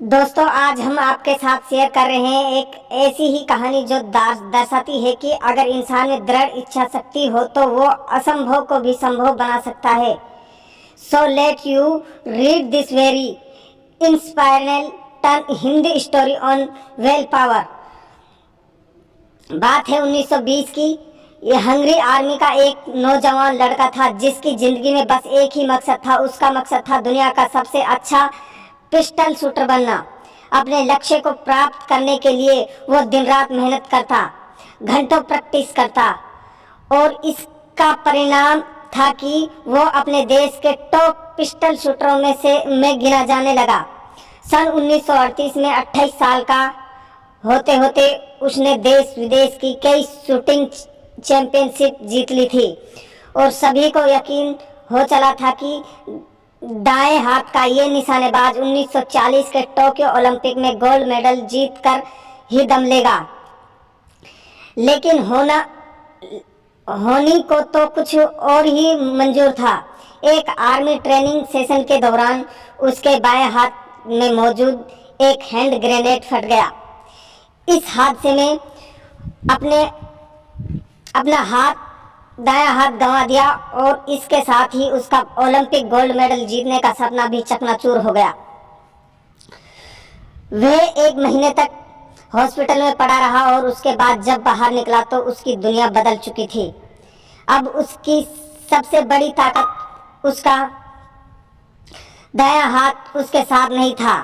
दोस्तों, आज हम आपके साथ शेयर कर रहे हैं एक ऐसी ही कहानी जो दर्शाती है कि अगर इंसान में दृढ़ इच्छा शक्ति हो तो वो असंभव को भी संभव बना सकता है। So let you read this very inspiring turn Hindi story on willpower. बात है 1920 की। ये हंगरी आर्मी का एक नौजवान लड़का था जिसकी जिंदगी में बस एक ही मकसद था। उसका मकसद था दुनिया का सबसे अच्छा पिस्टल शूटर बनना। अपने लक्ष्य को प्राप्त करने के लिए वो दिन रात मेहनत करता, घंटों प्रैक्टिस करता और इसका परिणाम था कि वो अपने देश के टॉप पिस्टल शूटरों में गिना जाने लगा। सन 1938 में 28 साल का होते होते उसने देश विदेश की कई शूटिंग चैंपियनशिप जीत ली थी और सभी को यकीन हो चला था कि दाएं हाथ का ये निशानेबाज 1940 के टोक्यो ओलंपिक में गोल्ड मेडल जीत कर ही दम लेगा। लेकिन होनी को तो कुछ और ही मंजूर था। एक आर्मी ट्रेनिंग सेशन के दौरान उसके बाएं हाथ में मौजूद एक हैंड ग्रेनेड फट गया। इस हादसे में अपना दायां हाथ गंवा दिया और इसके साथ ही उसका ओलंपिक गोल्ड मेडल जीतने का सपना भी चकनाचूर हो गया। वह 1 महीने तक हॉस्पिटल में पड़ा रहा और उसके बाद जब बाहर निकला तो उसकी दुनिया बदल चुकी थी। अब उसकी सबसे बड़ी ताकत उसका दायां हाथ उसके साथ नहीं था।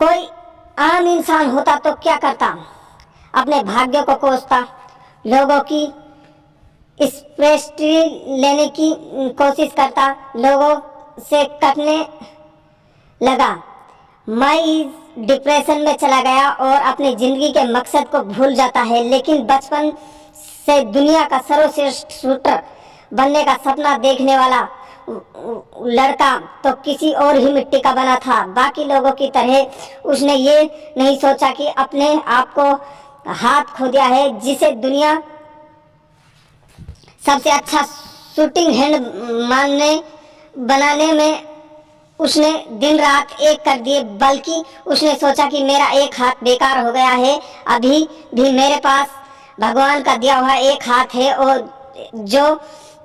कोई आम इंसान होता तो क्या करता? अपने भाग्य को कोसता, लोगों की स्पेशलिटी लेने की कोशिश करता, लोगों से कटने लगा। मैं डिप्रेशन में चला गया और अपनी जिंदगी के मकसद को भूल जाता है। लेकिन बचपन से दुनिया का सर्वश्रेष्ठ शूटर बनने का सपना देखने वाला लड़का तो किसी और ही मिट्टी का बना था। बाकी लोगों की तरह उसने ये नहीं सोचा कि अपने आप को हाथ खो दिया है जिसे दुनिया सबसे अच्छा शूटिंग हैंड बनाने में उसने दिन रात एक कर दिए। बल्कि उसने सोचा कि मेरा एक हाथ बेकार हो गया है, अभी भी मेरे पास भगवान का दिया हुआ एक हाथ है और जो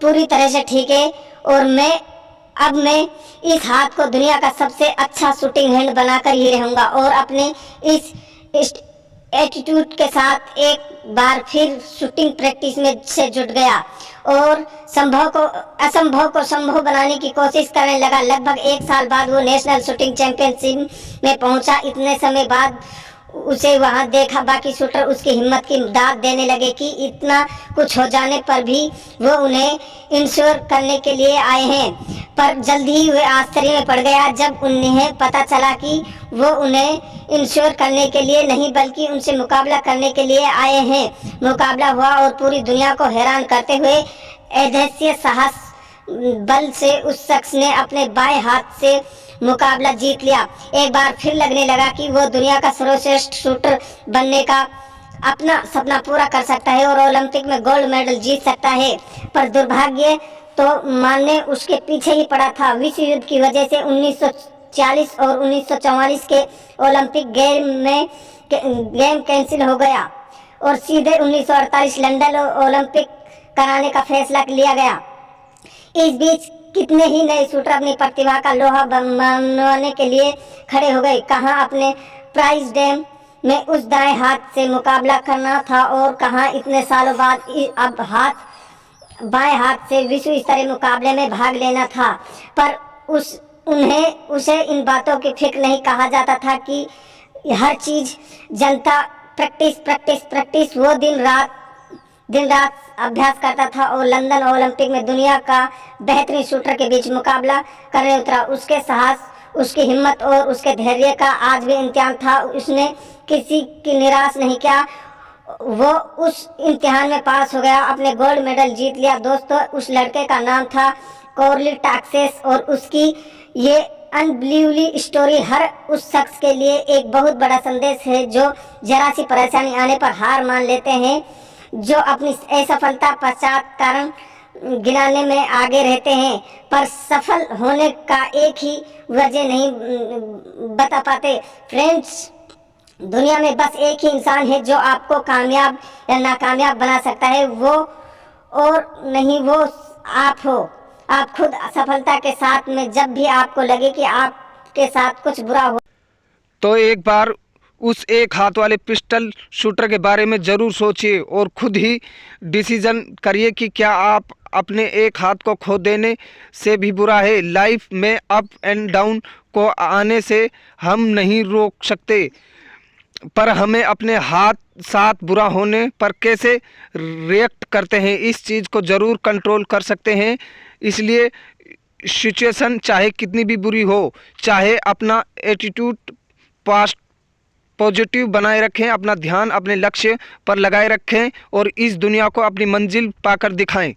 पूरी तरह से ठीक है और मैं इस हाथ को दुनिया का सबसे अच्छा शूटिंग हैंड बनाकर ही रहूंगा। और अपने इस एटीट्यूड के साथ एक बार फिर शूटिंग प्रैक्टिस में से जुट गया और असंभव को संभव बनाने की कोशिश करने लगा। लगभग 1 साल बाद वो नेशनल शूटिंग चैंपियनशिप में पहुंचा। इतने समय बाद उसे वहां देखा बाकी शूटर उसकी हिम्मत की दाद देने लगे कि इतना कुछ हो जाने पर भी वो उन्हें इंश्योर करने के लिए आए हैं। पर जल्द ही वे आश्चर्य में पड़ गया जब उन्हें पता चला कि वो उन्हें इंश्योर करने के लिए नहीं बल्कि उनसे मुकाबला करने के लिए आए हैं। मुकाबला हुआ और पूरी दुनिया को हैरान करते हुए अदृश्य साहस बल से उस शख्स ने अपने बाएं हाथ से मुकाबला जीत लिया। एक बार फिर लगने लगा कि वो दुनिया का सर्वश्रेष्ठ शूटर बनने का अपना सपना पूरा कर सकता है और ओलंपिक में गोल्ड मेडल जीत सकता है। पर दुर्भाग्य तो मानने उसके पीछे ही पड़ा था। विश्व युद्ध की वजह से 1940 और 1944 के ओलंपिक गेम कैंसिल हो गया और सीधे 1948 लंदन ओलंपिक कराने का फैसला लिया गया। इस बीच कितने ही नए शूटर अपनी प्रतिभा का लोहा मनवाने के लिए खड़े हो गए। कहाँ अपने प्राइज डैम में उस दाएं हाथ से मुकाबला करना था और कहाँ इतने सालों बाद अब बाएं हाथ से विश्व स्तरीय मुकाबले में भाग लेना था। पर उसे इन बातों की फिक्र नहीं कहा जाता था कि हर चीज जनता प्रैक्टिस वो दिन रात अभ्यास करता था और लंदन ओलंपिक में दुनिया का बेहतरीन शूटर के बीच मुकाबला करने उतरा। उसके साहस, उसकी हिम्मत और उसके धैर्य का आज भी इम्तिहान था। उसने किसी की निराश नहीं किया, वो उस इम्तिहान में पास हो गया, अपने गोल्ड मेडल जीत लिया। दोस्तों, उस लड़के का नाम था कोरली टैक्सेस और उसकी ये अनबिलीवेबल स्टोरी हर उस शख्स के लिए एक बहुत बड़ा संदेश है जो जरा सी परेशानी आने पर हार मान लेते हैं, जो अपनी असफलता पश्चात कारण गिनाने में आगे रहते हैं, पर सफल होने का एक ही वजह नहीं बता पाते। फ्रेंड्स, दुनिया में बस एक ही इंसान है जो आपको कामयाब या नाकामयाब बना सकता है, वो और नहीं, वो आप हो। आप खुद सफलता के साथ में जब भी आपको लगे कि आपके साथ कुछ बुरा हो, तो एक बार उस एक हाथ वाले पिस्टल शूटर के बारे में ज़रूर सोचिए और खुद ही डिसीजन करिए कि क्या आप अपने एक हाथ को खो देने से भी बुरा है। लाइफ में अप एंड डाउन को आने से हम नहीं रोक सकते, पर हमें अपने हाथ साथ बुरा होने पर कैसे रिएक्ट करते हैं, इस चीज़ को ज़रूर कंट्रोल कर सकते हैं। इसलिए सिचुएशन चाहे कितनी भी बुरी हो, चाहे अपना एटीट्यूड पास्ट पॉजिटिव बनाए रखें, अपना ध्यान अपने लक्ष्य पर लगाए रखें और इस दुनिया को अपनी मंजिल पाकर दिखाएं।